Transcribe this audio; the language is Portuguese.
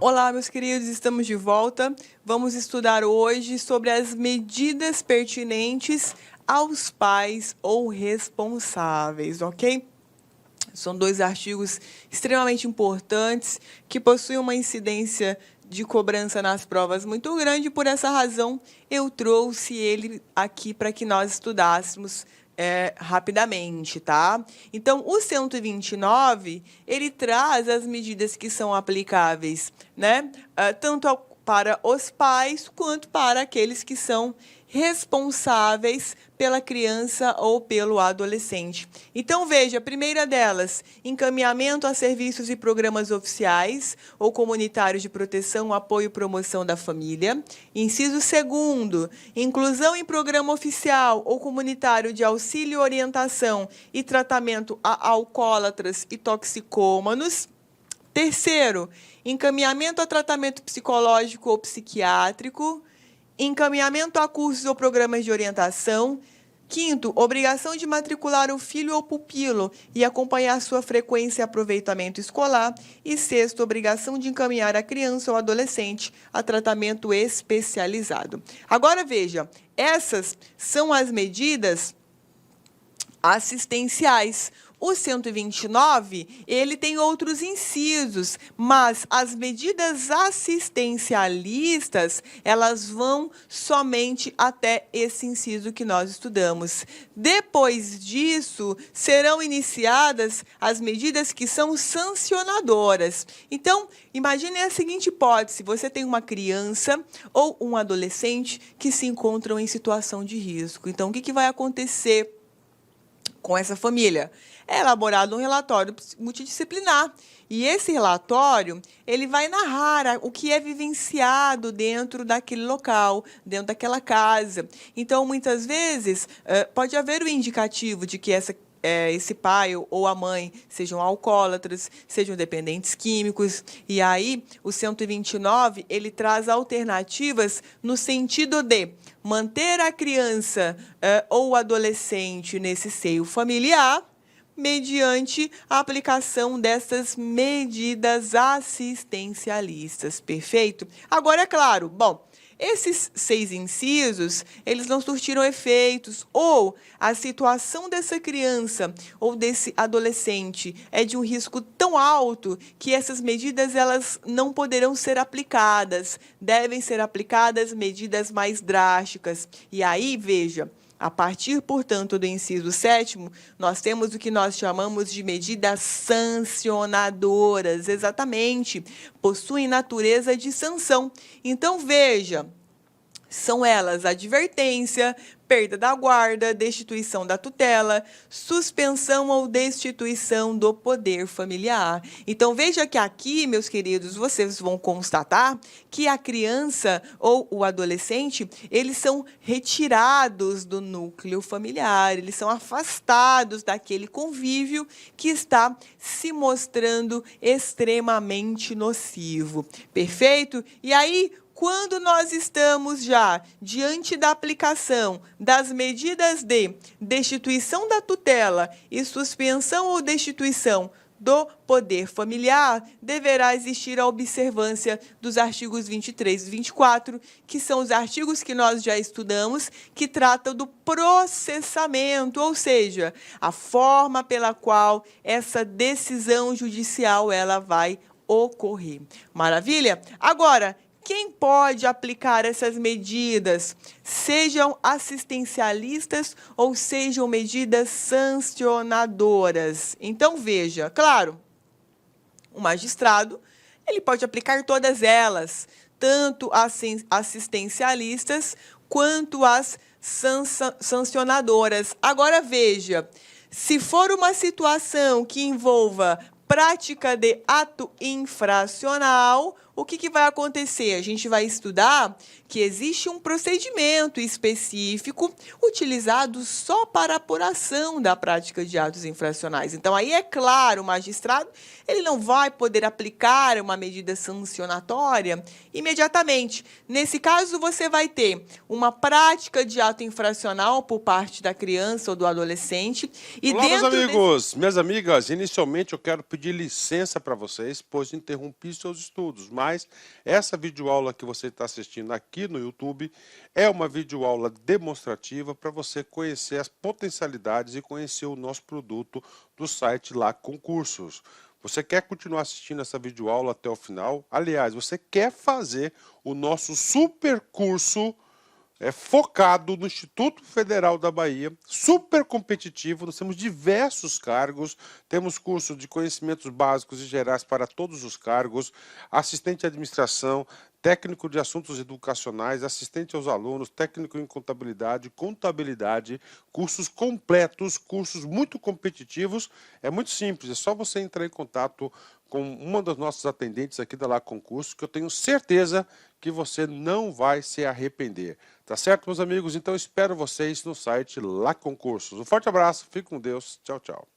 Olá, meus queridos, estamos de volta. Vamos estudar hoje sobre as medidas pertinentes aos pais ou responsáveis, ok? São dois artigos extremamente importantes que possuem uma incidência de cobrança nas provas muito grande. Por essa razão, eu trouxe ele aqui para que nós estudássemos rapidamente, tá? Então, o 129, ele traz as medidas que são aplicáveis, né? Tanto para os pais quanto para aqueles que são responsáveis pela criança ou pelo adolescente. Então, veja, a primeira delas, encaminhamento a serviços e programas oficiais ou comunitários de proteção, apoio e promoção da família. Inciso segundo, inclusão em programa oficial ou comunitário de auxílio, orientação e tratamento a alcoólatras e toxicômanos. Terceiro, encaminhamento a tratamento psicológico ou psiquiátrico. Encaminhamento a cursos ou programas de orientação. Quinto, obrigação de matricular o filho ou pupilo e acompanhar sua frequência e aproveitamento escolar. E sexto, obrigação de encaminhar a criança ou adolescente a tratamento especializado. Agora, veja, essas são as medidas assistenciais. O 129, ele tem outros incisos, mas as medidas assistencialistas, elas vão somente até esse inciso que nós estudamos. Depois disso, serão iniciadas as medidas que são sancionadoras. Então, imagine a seguinte hipótese: você tem uma criança ou um adolescente que se encontram em situação de risco. Então, o que vai acontecer com essa família? É elaborado um relatório multidisciplinar. E esse relatório, ele vai narrar o que é vivenciado dentro daquele local, dentro daquela casa. Então, muitas vezes, pode haver o indicativo de que esse pai ou a mãe sejam alcoólatras, sejam dependentes químicos. E aí, o 129, ele traz alternativas no sentido de manter a criança ou o adolescente nesse seio familiar, mediante a aplicação dessas medidas assistencialistas. Perfeito? Agora, é claro, bom, esses 6 incisos, eles não surtiram efeitos, ou a situação dessa criança ou desse adolescente é de um risco tão alto que essas medidas elas não poderão ser aplicadas. Devem ser aplicadas medidas mais drásticas. E aí, veja, a partir, portanto, do inciso 7º, nós temos o que nós chamamos de medidas sancionadoras. Exatamente, possuem natureza de sanção. Então, veja, são elas advertência, perda da guarda, destituição da tutela, suspensão ou destituição do poder familiar. Então, veja que aqui, meus queridos, vocês vão constatar que a criança ou o adolescente, eles são retirados do núcleo familiar, eles são afastados daquele convívio que está se mostrando extremamente nocivo. Perfeito? E aí, quando nós estamos já diante da aplicação das medidas de destituição da tutela e suspensão ou destituição do poder familiar, deverá existir a observância dos artigos 23 e 24, que são os artigos que nós já estudamos, que tratam do processamento, ou seja, a forma pela qual essa decisão judicial ela vai ocorrer. Maravilha? Agora, quem pode aplicar essas medidas, sejam assistencialistas ou sejam medidas sancionadoras? Então, veja, claro, o magistrado ele pode aplicar todas elas, tanto as assistencialistas quanto as sancionadoras. Agora, veja, se for uma situação que envolva prática de ato infracional, o que vai acontecer? A gente vai estudar que existe um procedimento específico utilizado só para apuração da prática de atos infracionais. Então, aí é claro, o magistrado ele não vai poder aplicar uma medida sancionatória imediatamente. Nesse caso, você vai ter uma prática de ato infracional por parte da criança ou do adolescente. Olá, meus amigos, minhas amigas, inicialmente eu quero pedir pedir licença para vocês, pois interrompi seus estudos, mas essa videoaula que você está assistindo aqui no YouTube é uma videoaula demonstrativa para você conhecer as potencialidades e conhecer o nosso produto do site Lá Concursos. Você quer continuar assistindo essa videoaula até o final? Aliás, você quer fazer o nosso super curso focado no Instituto Federal da Bahia, super competitivo, nós temos diversos cargos, temos curso de conhecimentos básicos e gerais para todos os cargos, assistente de administração, técnico de assuntos educacionais, assistente aos alunos, técnico em contabilidade, contabilidade, cursos completos, cursos muito competitivos. É muito simples, é só você entrar em contato com uma das nossas atendentes aqui da Lá Concurso, que eu tenho certeza que você não vai se arrepender. Tá certo, meus amigos? Então espero vocês no site Lá Concursos. Um forte abraço, fique com Deus, tchau, tchau.